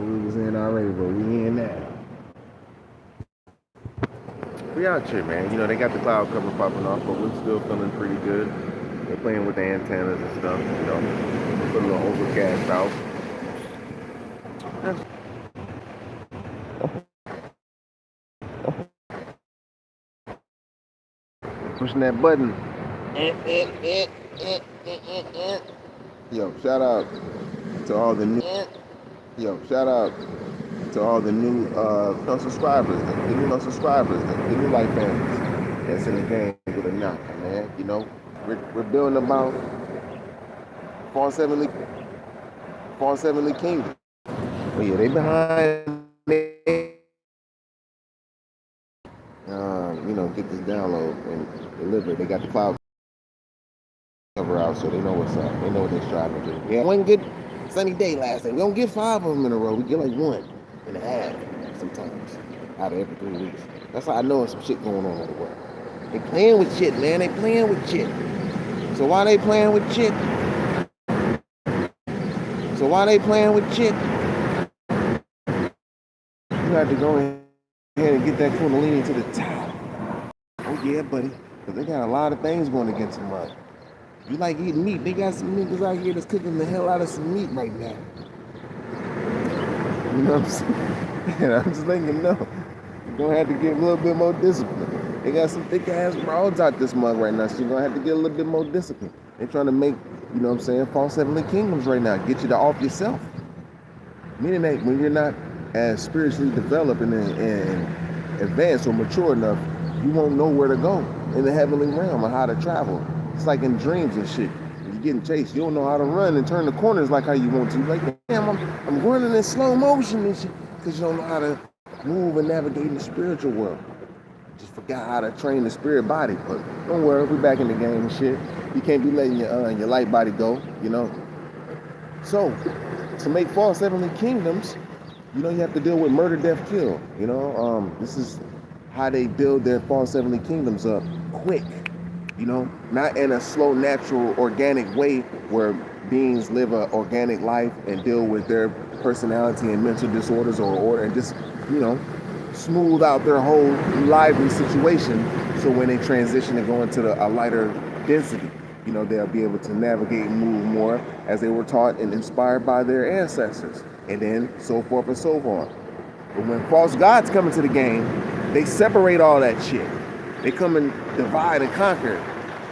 We was in already, but we in now. We out here, man. You know, they got the cloud cover popping off, but we're still feeling pretty good. They're playing with the antennas and stuff, you know. Put a little overcast out. Pushing that button. Yo, shout out to all the new subscribers, the new life fans that's in the game with a knock, man. You know, we're building about false heavenly kingdom. But yeah, they behind you know, get this download and deliver. They got the cloud cover out, so they know what's up. They know what they're striving to do. Yeah, one good sunny day last night. We don't get 5 of them in a row. We get like 1.5 sometimes out of every 3 weeks. That's how I know there's some shit going on in the world. They playing with shit, man. They playing with shit. So why they playing with shit? You have to go ahead and get that kundalini to the top. Oh yeah, buddy. Because they got a lot of things going against them up. You like eating meat, they got some niggas out here that's cooking the hell out of some meat right now. You know what I'm saying? And I'm just letting you know. You're going to have to get a little bit more discipline. They got some thick ass broads out this mug right now, so you're going to have to get a little bit more discipline. They're trying to make, you know what I'm saying, false heavenly kingdoms right now. Get you to off yourself. Meaning that when you're not as spiritually developed and advanced or mature enough, you won't know where to go in the heavenly realm or how to travel. It's like in dreams and shit. You're getting chased. You don't know how to run and turn the corners like how you want to. Like, damn, I'm running in slow motion and shit. Because you don't know how to move and navigate in the spiritual world. Just forgot how to train the spirit body. But don't worry, we're back in the game and shit. You can't be letting your light body go, you know. So, to make false heavenly kingdoms, you know, you have to deal with murder, death, kill. You know, this is how they build their false heavenly kingdoms up quick. You know, not in a slow, natural, organic way where beings live an organic life and deal with their personality and mental disorders or and just, you know, smooth out their whole lively situation. So when they transition and go into a lighter density, you know, they'll be able to navigate and move more as they were taught and inspired by their ancestors, and then so forth and so on. But when false gods come into the game, they separate all that shit. They come and divide and conquer.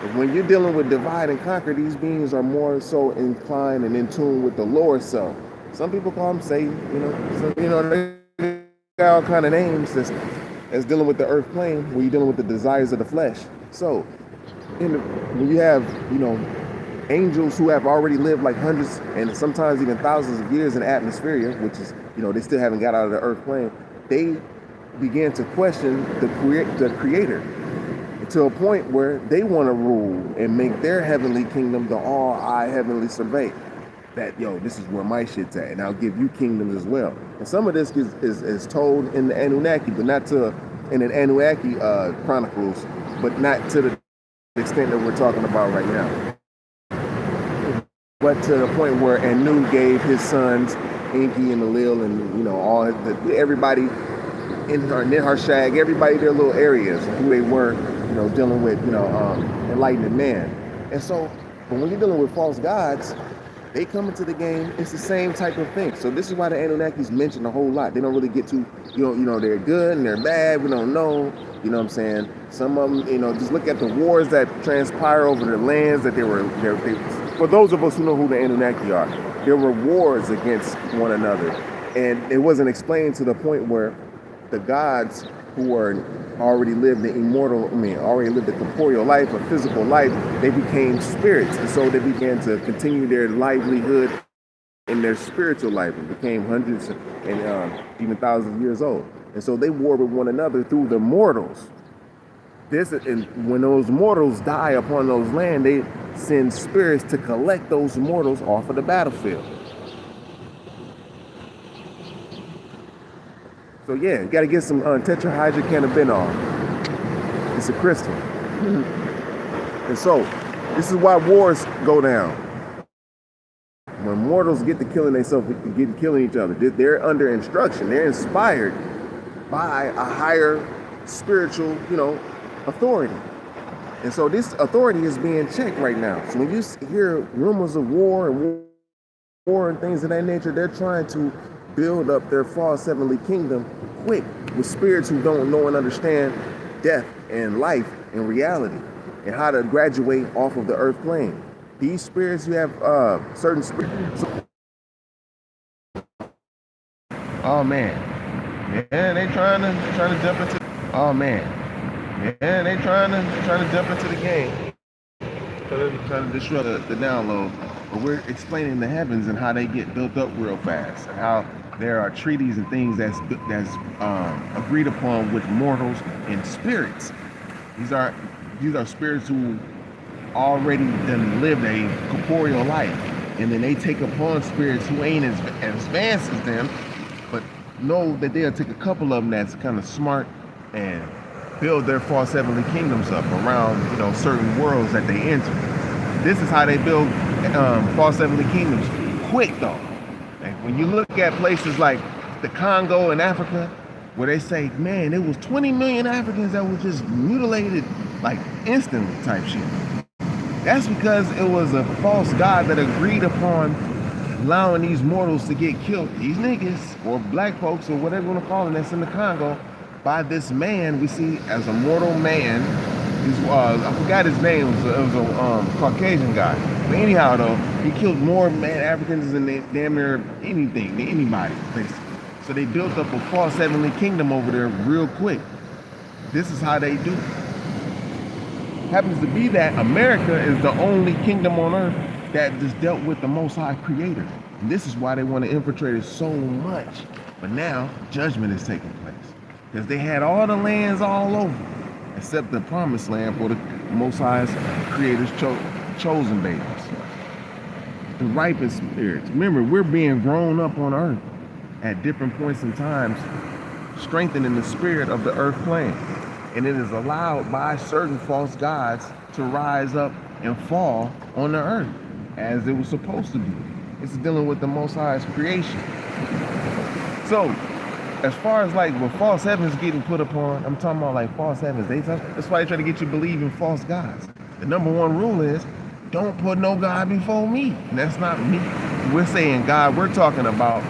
But when you're dealing with divide and conquer, these beings are more so inclined and in tune with the lower self. Some people call them Satan, you know. So, you know, they got all kind of names that's dealing with the earth plane, where you're dealing with the desires of the flesh. So, when you have, you know, angels who have already lived like hundreds and sometimes even thousands of years in atmosphere, which is, you know, they still haven't got out of the earth plane, they began to question the creator to a point where they want to rule and make their heavenly kingdom the all-eye heavenly survey. That, yo, this is where my shit's at, and I'll give you kingdoms as well. And some of this is told in the Anunnaki, but not in the Anunnaki chronicles, but not to the extent that we're talking about right now. But to the point where Anu gave his sons Enki and Enlil and, you know, everybody in her shag, everybody their little areas of who they were, you know, dealing with, you know, enlightened man. And so, but when you're dealing with false gods, they come into the game, it's the same type of thing. So this is why the Anunnakis mention a whole lot. They don't really get to, you know, they're good and they're bad, we don't know, you know what I'm saying? Some of them, you know, just look at the wars that transpire over the lands that they for those of us who know who the Anunnaki are, there were wars against one another. And it wasn't explained to the point where the gods who already lived the corporeal life or physical life, they became spirits. And so they began to continue their livelihood in their spiritual life and became hundreds and even thousands of years old. And so they warred with one another through the mortals. And when those mortals die upon those lands, they send spirits to collect those mortals off of the battlefield. So yeah, you gotta get some tetrahydrocannabinol. It's a crystal. And so, this is why wars go down. when mortals get to killing themselves, get killing each other, they're under instruction. They're inspired by a higher spiritual, authority. And so this authority is being checked right now. So when you hear rumors of war and things of that nature, they're trying to build up their false heavenly kingdom quick with spirits who don't know and understand death and life and reality and how to graduate off of the earth plane. These spirits, you have certain spirits. Oh man, yeah, they trying to jump into. Oh man, yeah, they trying to jump into the game. Trying to disrupt the download. But we're explaining the heavens and how they get built up real fast, and how there are treaties and things that's agreed upon with mortals and spirits. These are spirits who already done lived a corporeal life, and then they take upon spirits who ain't as advanced as them, but know that they'll take a couple of them that's kind of smart and build their false heavenly kingdoms up around certain worlds that they enter. This is how they build false heavenly kingdoms quick though. Like when you look at places like the Congo in Africa, where they say, man, it was 20 million Africans that were just mutilated like instantly type shit. That's because it was a false god that agreed upon allowing these mortals to get killed. These niggas, or black folks, or whatever you want to call them, that's in the Congo, by this man we see as a mortal man. I forgot his name. It was a Caucasian guy. But anyhow, though, he killed more Africans than damn near anybody, basically. So they built up a false heavenly kingdom over there real quick. This is how they do it. Happens to be that America is the only kingdom on earth that just dealt with the Most High Creator. And this is why they want to infiltrate it so much. But now, judgment is taking place. Because they had all the lands all over, except the promised land for the Most High's Creator's chosen babies. The ripest spirits. Remember, we're being grown up on earth at different points in times, strengthening the spirit of the earth plane. And it is allowed by certain false gods to rise up and fall on the earth as it was supposed to be. It's dealing with the Most High's creation. So, as far as like when false heavens getting put upon, I'm talking about like false heavens. That's why they try to get you to believe in false gods. The number one rule is, don't put no God before me. And that's not me. We're saying God, we're talking about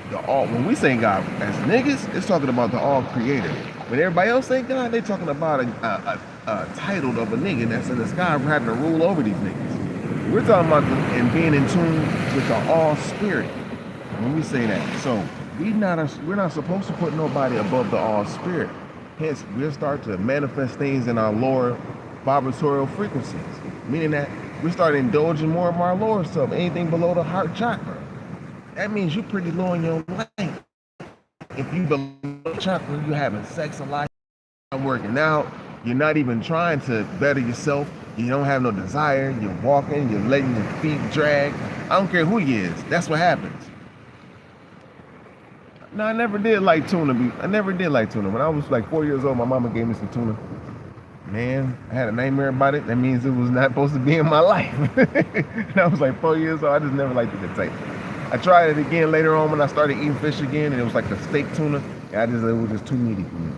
the all. When we say God as niggas, it's talking about the all creator. When everybody else say God, they're talking about a title of a nigga that's in the sky having to rule over these niggas. We're talking about and being in tune with the all spirit when we say that. So we're not supposed to put nobody above the all spirit. Hence, we'll start to manifest things in our lower vibratorial frequencies, meaning that we start indulging more of our lower self, anything below the heart chakra. That means you're pretty low in your life. If you below the chakra, you're having sex a lot, you're not working out, you're not even trying to better yourself, you don't have no desire, you're walking, you're letting your feet drag. I don't care who you is, that's what happens. No, I never did like tuna. When I was like 4 years old, my mama gave me some tuna. Man, I had a nightmare about it. That means it was not supposed to be in my life. And I was like 4 years old. I just never liked the taste. I tried it again later on when I started eating fish again, and it was like the steak tuna. And it was just too meaty for me.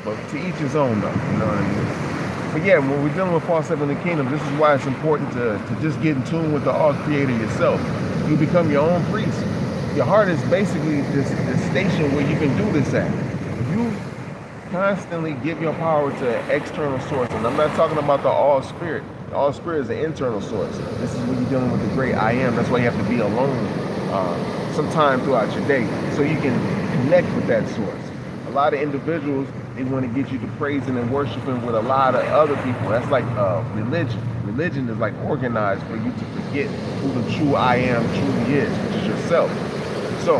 But to each his own, though. You know what I mean? But yeah, when we're dealing with false heavenly kingdom, this is why it's important to just get in tune with the all creator yourself. You become your own priest. Your heart is basically this station where you can do this at. You constantly give your power to an external source. And I'm not talking about the all spirit. The all spirit is an internal source. This is when you're dealing with the great I am. That's why you have to be alone sometime throughout your day so you can connect with that source. A lot of individuals, they want to get you to praising and worshiping with a lot of other people. That's like religion. Religion is like organized for you to forget who the true I am truly is, which is yourself. So,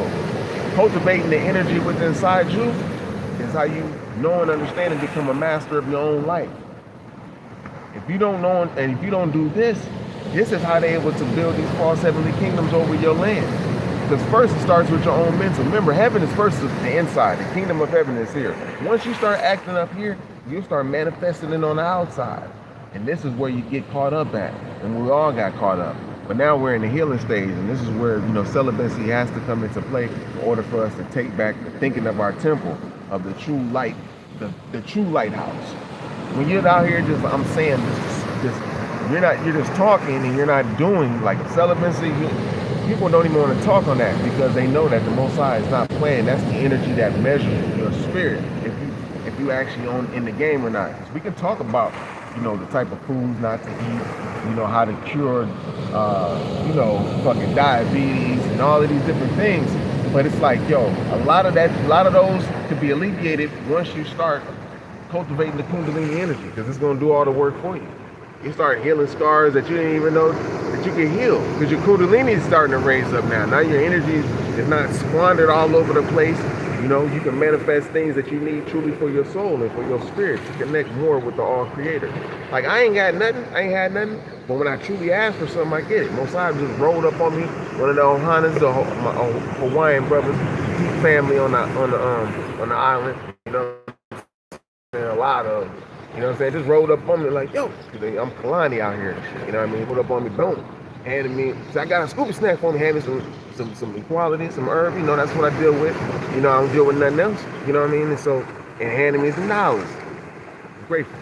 cultivating the energy within inside you is how you know and understand and become a master of your own life. If you don't know and if you don't do this, this is how they're able to build these false heavenly kingdoms over your land. Because first it starts with your own mental. Remember, heaven is first the inside. The kingdom of heaven is here. Once you start acting up here, you'll start manifesting it on the outside. And this is where you get caught up at. And we all got caught up. But now we're in the healing stage, and this is where, you know, celibacy has to come into play in order for us to take back the thinking of our temple, of the true light, the true lighthouse. When you're out here just, I'm saying, you're just talking and you're not doing, like celibacy. People don't even want to talk on that because they know that the Most High is not playing. That's the energy that measures your spirit, if you actually own in the game or not. Because we can talk about, you know, the type of foods not to eat, you know, how to cure, you know, fucking diabetes and all of these different things. But it's like, yo, a lot of those could be alleviated once you start cultivating the Kundalini energy, because it's going to do all the work for you. You start healing scars that you didn't even know that you can heal, because your Kundalini is starting to raise up now. Now your energy is not squandered all over the place. You know, you can manifest things that you need truly for your soul and for your spirit to connect more with the All Creator. Like, I ain't had nothing, but when I truly ask for something, I get it. Most High just rolled up on me. One of the Ohanas, my Hawaiian brothers, deep family on the island. You know, and a lot of, you know what I'm saying, just rolled up on me like, yo, I'm Kalani out here. You know what I mean? Rolled up on me, boom. Handed me, so I got a scoopy snack for me, handed me some equality, some herb, you know, that's what I deal with. You know, I don't deal with nothing else, you know what I mean? And so, and handed me some knowledge. I'm grateful.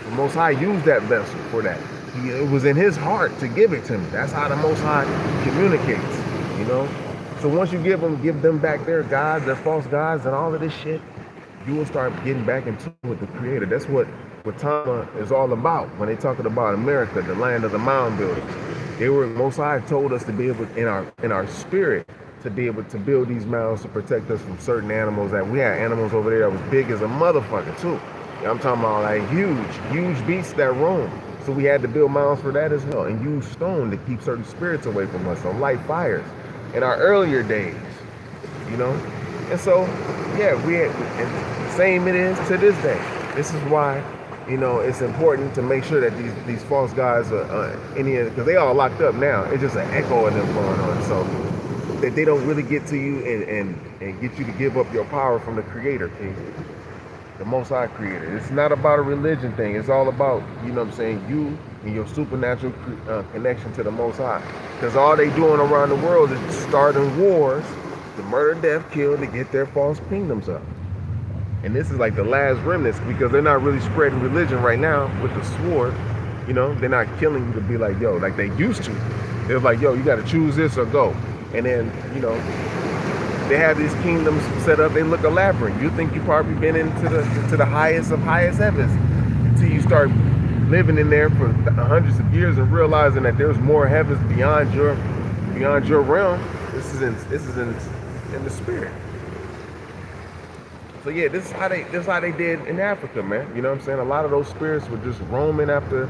The Most High used that vessel for that. It was in his heart to give it to me. That's how the Most High communicates, you know? So once you give them back their gods, their false gods and all of this shit, you will start getting back into it with the Creator. That's what Tama is all about. When they talking about America, the land of the mound builders, Most High told us to be able, in our spirit, to be able to build these mounds to protect us from certain animals. That we had animals over there that was big as a motherfucker too. I'm talking about like huge beasts that roam. So we had to build mounds for that as well, and use stone to keep certain spirits away from us, on light fires in our earlier days, you know. And so, yeah, and same it is to this day. This is why, you know, it's important to make sure that these false gods are because they all locked up now. It's just an echo of them going on. So that they don't really get to you and get you to give up your power from the Creator, King, the Most High Creator. It's not about a religion thing. It's all about, you know what I'm saying, you and your supernatural connection to the Most High. Because all they doing around the world is starting wars, to murder, death, kill, to get their false kingdoms up. And this is like the last remnants, because they're not really spreading religion right now with the sword. You know, they're not killing you to be like, yo, like they used to. They're like, yo, you got to choose this or go. And then, you know, they have these kingdoms set up. They look elaborate. You think you've probably been into the highest of highest heavens until you start living in there for hundreds of years and realizing that there's more heavens beyond your realm. This is in the spirit. So yeah, this is how they did in Africa, man. You know what I'm saying? A lot of those spirits were just roaming after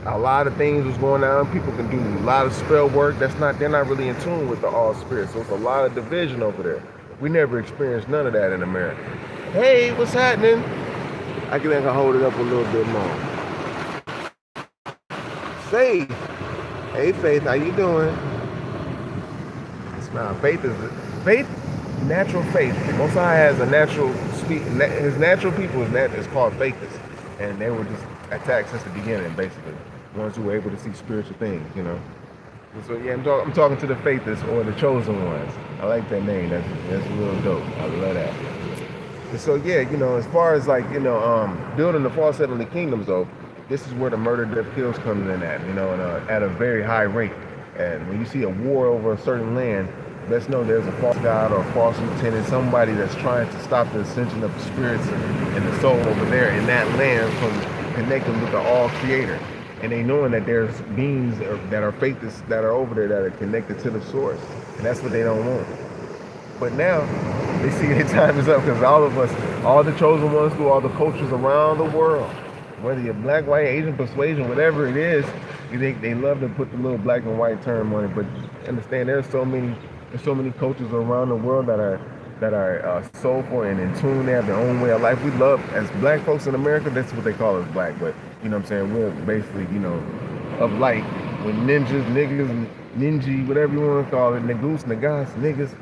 a lot of things was going on. People can do a lot of spell work. They're not really in tune with the all spirits. So it's a lot of division over there. We never experienced none of that in America. Hey, what's happening? I can hold it up a little bit more. Faith. Hey Faith, how you doing? Nah, faith, natural faith. Most High has a natural speak. His natural people is called faithists, and they were just attacked since the beginning, basically. Ones who were able to see spiritual things, you know. And so yeah, I'm talking to the faithists, or the chosen ones. I like that name. That's a little dope. I love that. And so yeah, you know, as far as like, you know, building the false heavenly kingdoms, though, this is where the murder, death, kills comes in at, you know, and at a very high rate. And when you see a war over a certain land, let's know there's a false god or a false lieutenant, somebody that's trying to stop the ascension of the spirits and the soul over there in that land from connecting with the all creator. And they knowing that there's beings that are faithists that are over there that are connected to the source. And that's what they don't want. But now they see their time is up, because all of us, all the chosen ones through all the cultures around the world, whether you're black, white, Asian, persuasion, whatever it is, they love to put the little black and white term on it. But understand, there's so many cultures around the world that are soulful and in tune. They have their own way of life. We love, as black folks in America, that's what they call us black. But you know what I'm saying, we're basically, you know, of light. With ninjas, niggas, ninja, whatever you want to call it, nagoose, nagas, niggas,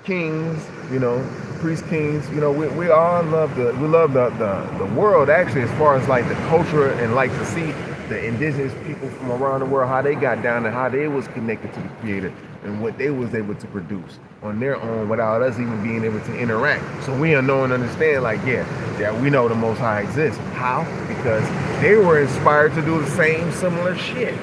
kings, you know, priest kings. You know, we all love the world, actually, as far as like the culture and like to see the indigenous people from around the world, how they got down and how they was connected to the Creator and what they was able to produce on their own without us even being able to interact. So we know and understand, like, yeah, we know the Most High exists. How? Because they were inspired to do the same similar shit.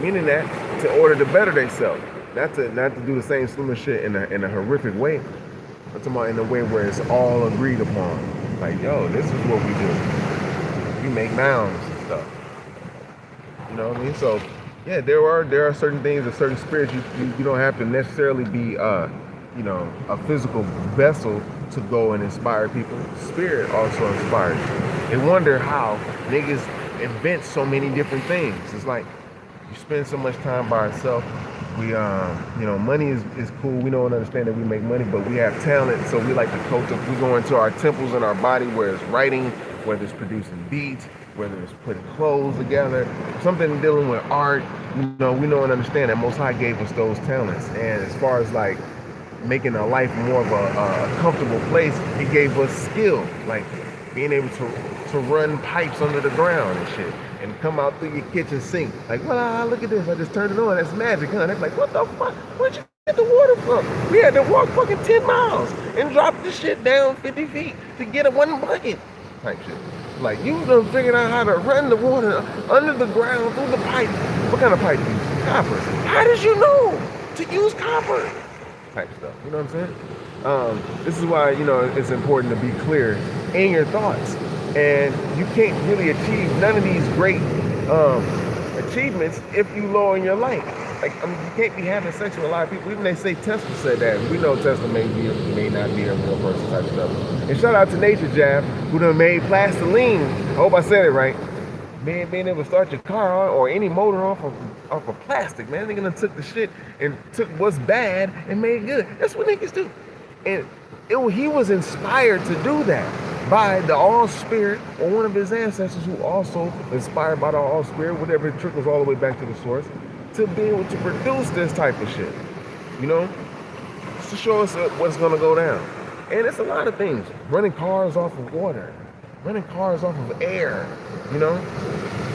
Meaning that to order to better themselves, not to do the same similar shit in a horrific way. I'm talking about in a way where it's all agreed upon. Like, yo, this is what we do. We make mounds and stuff. You know what I mean? So, yeah, there are certain things, or certain spirits you don't have to necessarily be, a physical vessel to go and inspire people. Spirit also inspires you. They wonder how niggas invent so many different things. It's like, you spend so much time by ourselves. We, money is cool. We know and understand that we make money, but we have talent, so we like to culture. We go into our temples in our body, where it's writing, whether it's producing beats, whether it's putting clothes together, something dealing with art. We know and understand that Most High gave us those talents. And as far as like making our life more of a comfortable place, He gave us skill, like being able to run pipes under the ground and shit, and come out through your kitchen sink. Like, well, look at this, I just turned it on, that's magic, huh? They're like, what the fuck? Where'd you get the water from? We had to walk fucking 10 miles and drop this shit down 50 feet to get a one bucket type shit. Like, you done figured out how to run the water under the ground through the pipe. What kind of pipe do you use? Copper. How did you know to use copper? Type stuff, you know what I'm saying? This is why, it's important to be clear in your thoughts. And you can't really achieve none of these great achievements if you lower your light. Like, you can't be having sex with a lot of people. Even they say Tesla said that. We know Tesla may not be a real person type stuff. And shout out to Nature Jab, who done made plastiline. I hope I said it right. Man, being able to start your car or any motor off of plastic, man. Nigga done took the shit and took what's bad and made it good. That's what niggas do. And he was inspired to do that by the All Spirit, or one of his ancestors who also inspired by the All Spirit, whatever, it trickles all the way back to the source, to be able to produce this type of shit, just to show us what's gonna go down. And it's a lot of things. Running cars off of water, running cars off of air,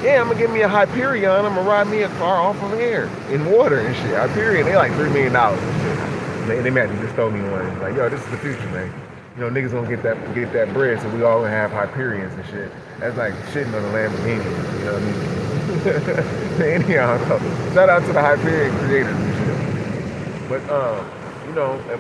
Yeah, I'm gonna give me a Hyperion, I'm gonna ride me a car off of air, in water and shit. Hyperion, they like $3 million and shit. They might have just told me one. Like, yo, this is the future, man. Niggas gonna get that bread, so we all gonna have Hyperions and shit. That's like shitting on a Lamborghini, you know what I mean? Anyhow, shout out to the Hyperion creators and shit. But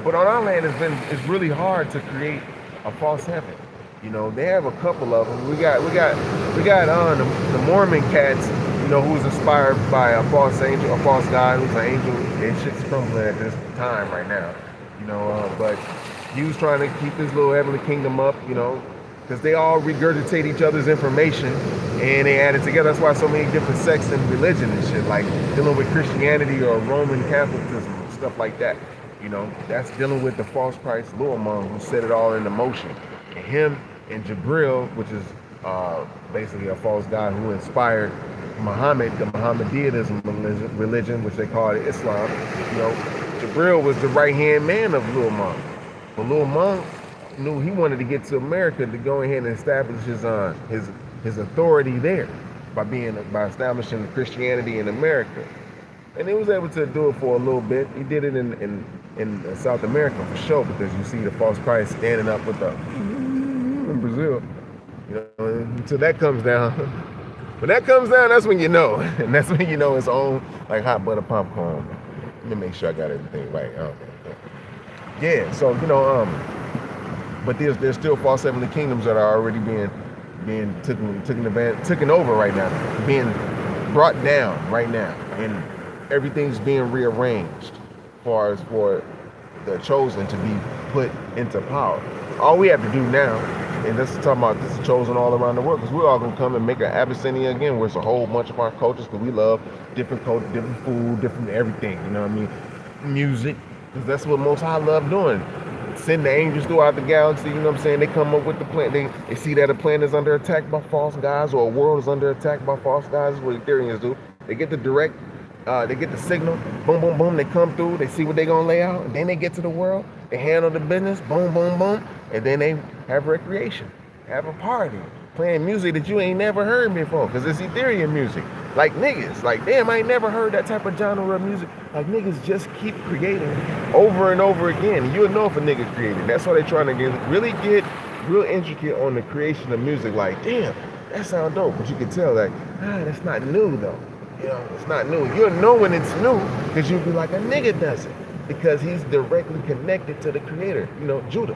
but on our land, it's really hard to create a false heaven. They have a couple of them. We got the Mormon cats, who's inspired by a false angel, a false god who's an angel. And shit's crumbling at this time right now, but he was trying to keep his little heavenly kingdom up, because they all regurgitate each other's information and they add it together. That's why so many different sects and religion and shit, like dealing with Christianity or Roman Catholicism and stuff like that. That's dealing with the false Christ, Luamon, who set it all into motion. And him and Jabril, which is basically a false god who inspired Muhammad, the Mohammedanism religion, which they call it Islam. Jabril was the right-hand man of Lil Monk. But Lil Monk knew he wanted to get to America to go ahead and establish his authority there by establishing Christianity in America. And he was able to do it for a little bit. He did it in South America for sure, because you see the false Christ standing up with in Brazil. Until that comes down. When that comes down, that's when you know. And that's when you know it's on like hot butter popcorn. Let me make sure I got everything right. Okay. Yeah, so but there's still false heavenly kingdoms that are already being taken over right now, being brought down right now, and everything's being rearranged as far as for the chosen to be put into power. All we have to do now, and this is talking about this is chosen all around the world, because we're all gonna come and make an Abyssinia again, where it's a whole bunch of our cultures, because we love different culture, different food, different everything. You know what I mean? Music, because that's what Most High love doing. Send the angels throughout the galaxy. You know what I'm saying? They come up with the plan. They see that a planet is under attack by false gods, or a world is under attack by false gods. That's what Ethereans do. They get the direct. They get the signal, boom, boom, boom, they come through, they see what they're gonna lay out, and then they get to the world, they handle the business, boom, boom, boom, and then they have recreation, have a party, playing music that you ain't never heard before, because it's ethereal music. Like niggas, like damn, I ain't never heard that type of genre of music. Like niggas just keep creating over and over again. You'll know if a nigga created. That's why they're trying to really get real intricate on the creation of music. Like damn, that sound dope, but you can tell like that's not new though. You know, it's not new. You'll know when it's new because you'll be like, a nigga does it. Because he's directly connected to the creator. You know, Judah,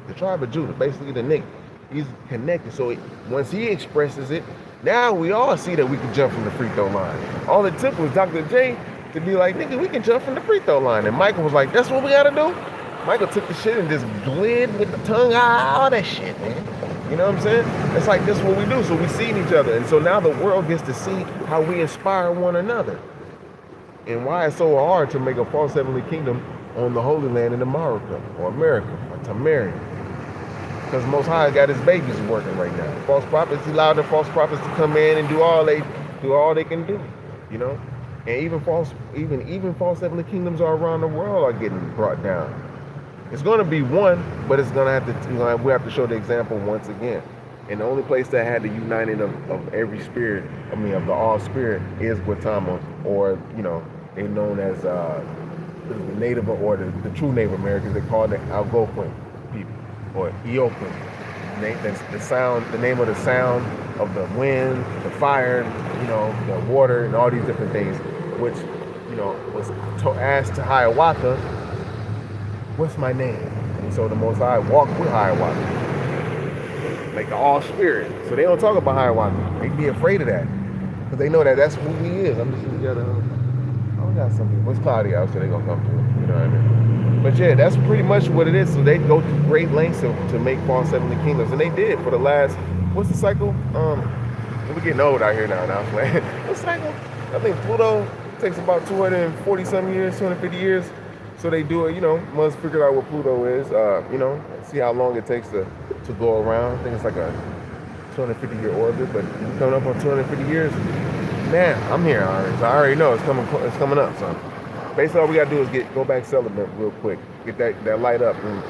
the tribe of Judah, basically the nigga. He's connected. So once he expresses it, now we all see that we can jump from the free throw line. All it took was Dr. J to be like, nigga, we can jump from the free throw line. And Michael was like, that's what we gotta do? Michael took the shit and just glid with the tongue, all that shit, man. You know what I'm saying? It's like, this is what we do. So we see each other. And so now the world gets to see how we inspire one another. And why it's so hard to make a false heavenly kingdom on the Holy Land in America, or Tamarian. Because the Most High got his babies working right now. False prophets, he allowed the false prophets to come in and do all they can do, you know? And even false heavenly kingdoms all around the world are getting brought down. It's going to be one, but it's going to have to, we have to show the example once again. And the only place that had the uniting of every spirit, of the all spirit, is Gautama, or, you know, they're known as the Native, or the true Native Americans. They call it the Algonquin people, or Eoquin. That's the sound, the name of the sound of the wind, the fire, you know, the water, and all these different things, which, you know, was asked to Hiawatha, what's my name? And so the Most High walked with Hiawatha, like the all spirit. So they don't talk about Hiawatha. They be afraid of that, because they know that that's who he is. I'm just we got some people. It's cloudy out, so they gonna come through. You know what I mean? But yeah, that's pretty much what it is. So they go through great lengths to make false heavenly kingdoms, and they did for the last. What's the cycle? We're getting old out here now. What cycle? I think Pluto takes about 240 some years, 250 years. So they do it, you know, must figure out what Pluto is, you know, see how long it takes to go around. I think it's like a 250-year orbit, but coming up on 250 years, man, I'm here already. So I already know it's coming up. So basically all we gotta do is go back celibate real quick, get that light up. And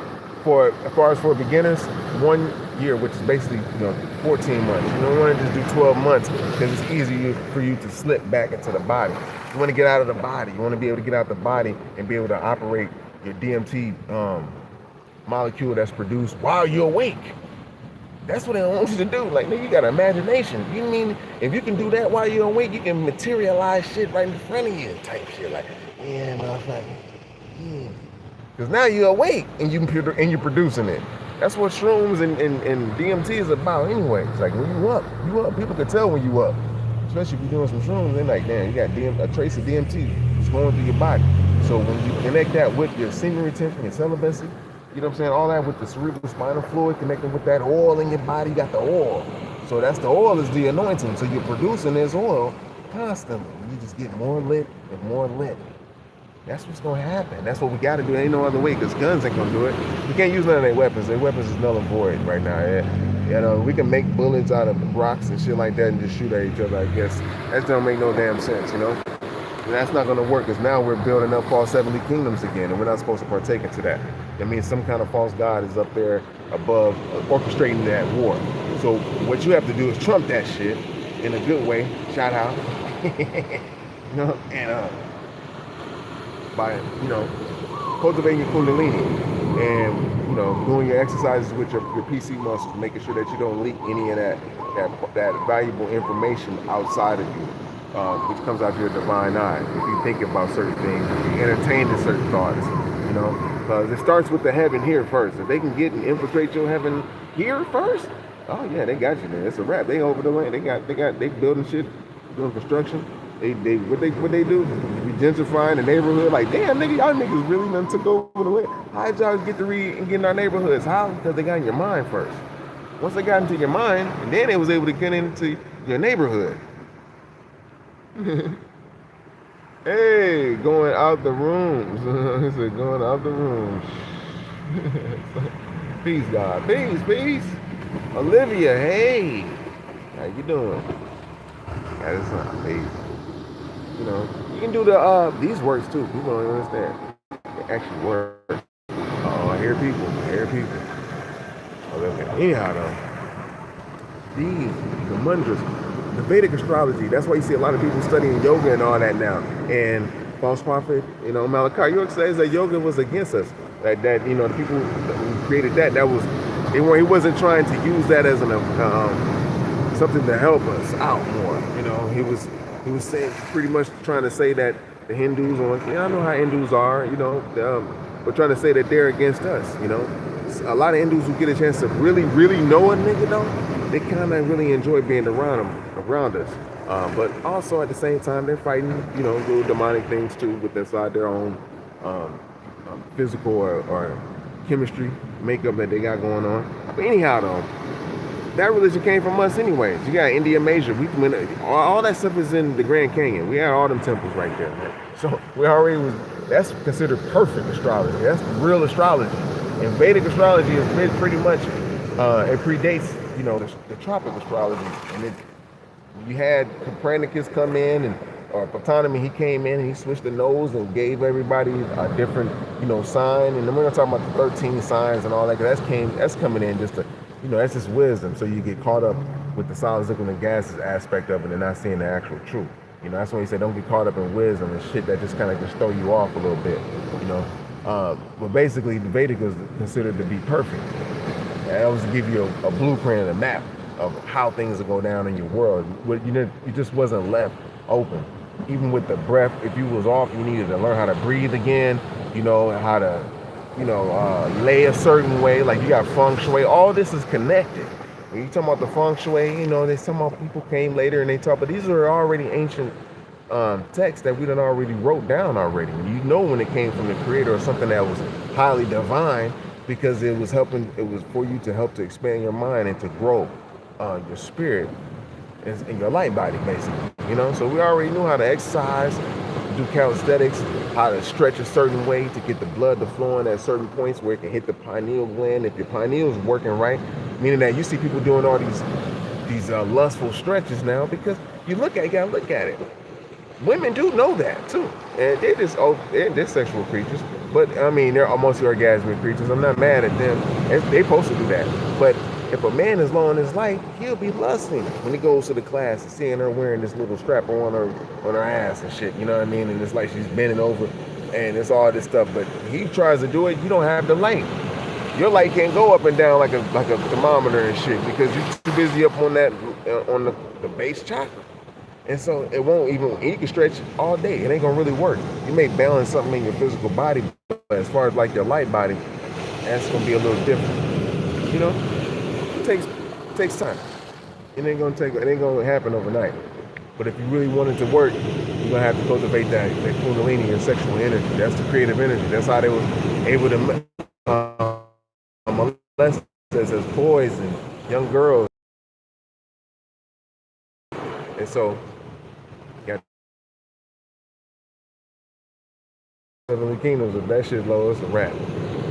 as far as for beginners, 1 year, which is basically, you know, 14 months. You don't want to just do 12 months because it's easy for you to slip back into the body. You want to get out of the body. You want to be able to get out the body and be able to operate your DMT molecule that's produced while you're awake. That's what they want you to do. Like, man, you got imagination. You mean if you can do that while you're awake, you can materialize shit right in front of you type shit. Like, yeah, motherfucker. Yeah. Because now you're awake and you're producing it. That's what shrooms and DMT is about anyway. It's like when you up. People can tell when you up. Especially if you're doing some shrooms, they're like, damn, you got a trace of DMT. It's going through your body. So when you connect that with your semen retention, your celibacy, you know what I'm saying, all that with the cerebral spinal fluid, connecting with that oil in your body, you got the oil. So that's the oil is the anointing. So you're producing this oil constantly. You just get more lit and more lit. That's what's going to happen. That's what we got to do. There ain't no other way, because guns ain't going to do it. We can't use none of their weapons. Their weapons is null and void right now. Yeah. You know, we can make bullets out of rocks and shit like that and just shoot at each other, I guess. That don't make no damn sense, you know? And that's not going to work, because now we're building up false heavenly kingdoms again, and we're not supposed to partake into that. That means some kind of false god is up there above orchestrating that war. So what you have to do is trump that shit in a good way. Shout out. You know, and by, you know, cultivating your kundalini and, you know, doing your exercises with your PC muscles, making sure that you don't leak any of that valuable information outside of you, which comes out of your divine eye. If you think about certain things, if you entertain the certain thoughts, you know, because it starts with the heaven here first. If they can get and infiltrate your heaven here first, oh yeah, they got you there. It's a wrap. They over the land. They building shit, doing construction. What they do? Be gentrifying the neighborhood. Like, damn, nigga, y'all niggas really done took over the land. How'd y'all get to read and get in our neighborhoods? How? Because they got in your mind first. Once they got into your mind, and then they was able to get into your neighborhood. Hey, going out the rooms. He said, going out the rooms. Peace, God. Peace. Olivia, hey. How you doing? That is amazing. You know, you can do these works too. People don't understand. They actually work. Oh, I hear people. Olivia. Anyhow, though. the mantras, the Vedic astrology. That's why you see a lot of people studying yoga and all that now. And false prophet, Malachi York says that yoga was against us. That the people who created that was, he wasn't trying to use that as something to help us out more. He was saying, pretty much trying to say that the Hindus, I know how Hindus are, but trying to say that they're against us. A lot of Hindus who get a chance to really, really know a nigga though, they kind of really enjoy being around us. But also at the same time, they're fighting, little demonic things too with inside their own physical or chemistry makeup that they got going on. But anyhow though, that religion came from us anyways. You got India Major. All that stuff is in the Grand Canyon. We had all them temples right there, man. So that's considered perfect astrology. That's real astrology. And Vedic astrology is pretty much, it predates, the tropic astrology. And you had Copernicus come in, or Ptolemy, he came in and he switched the nose and gave everybody a different, sign. And then we're gonna talk about the 13 signs and all that. That's coming in just to, that's just wisdom. So you get caught up with the solids, liquids, and gases aspect of it and not seeing the actual truth. That's why he said don't get caught up in wisdom and shit that just kind of just throw you off a little bit. But basically, the Vedic was considered to be perfect. And that was to give you a blueprint and a map of how things will go down in your world. You just wasn't left open. Even with the breath, if you was off, you needed to learn how to breathe again. How to lay a certain way, like you got feng shui. All this is connected. When you talk about the feng shui, they talk about people came later and they talk, but these are already ancient texts that we done already wrote down already. When it came from the creator or something that was highly divine, because it was for you to help to expand your mind and to grow your spirit in your light body, basically. So we already knew how to exercise, do calisthenics, how to stretch a certain way to get the blood to flowing at certain points where it can hit the pineal gland. If your pineal is working right, meaning that you see people doing all these lustful stretches now, because you gotta look at it. Women do know that too, and they're sexual creatures. But they're mostly orgasmic creatures. I'm not mad at them. They're supposed to do that. But if a man is low in his life, he'll be lusting when he goes to the class and seeing her wearing this little strap on her ass and shit. And it's like she's bending over, and it's all this stuff. But he tries to do it. You don't have the light. Your light can't go up and down like a thermometer and shit because you're too busy up on that on the base chakra. And so it won't even, you can stretch all day. It ain't gonna really work. You may balance something in your physical body, but as far as like your light body, that's gonna be a little different. It takes time. It ain't gonna happen overnight. But if you really want it to work, you're gonna have to cultivate that kundalini and sexual energy. That's the creative energy. That's how they was able to molest us as boys and young girls. And so, Heavenly Kingdoms, if that shit low, it's a wrap.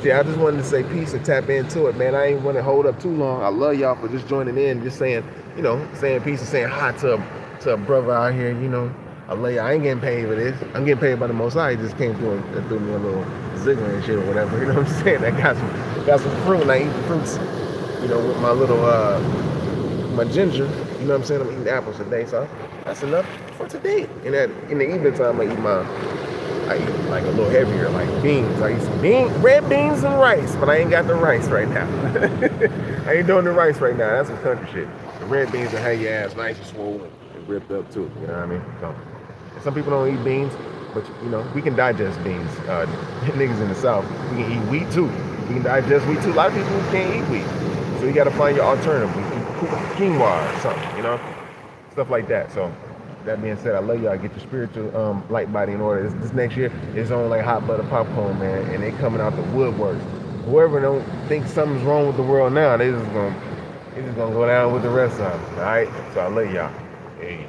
See, I just wanted to say peace and tap into it, man. I ain't want to hold up too long. I love y'all for just joining in, just saying peace and saying hi to a brother out here, I love y'all. I ain't getting paid for this. I'm getting paid by the Most High. He just came through and threw me a little ziggler and shit or whatever. You know what I'm saying? I got some fruit, and I eat the fruits, with my little, my ginger. You know what I'm saying? I'm eating apples today, so that's enough for today. In the evening time, I eat like a little heavier, like beans. I eat some red beans and rice, but I ain't got the rice right now. I ain't doing the rice right now. That's some country shit. The red beans will have your ass nice and swollen and ripped up too. You know what I mean? So, some people don't eat beans, but we can digest beans. Niggas in the South, we can eat wheat too. We can digest wheat too. A lot of people can't eat wheat, so you got to find your alternative. Quinoa or something, stuff like that. So that being said, I love y'all. Get your spiritual light body in order. This next year is on like hot butter popcorn, man, and they coming out the woodworks. Whoever don't think something's wrong with the world now, they just gonna go down with the rest of them. All right, so I love y'all. Peace.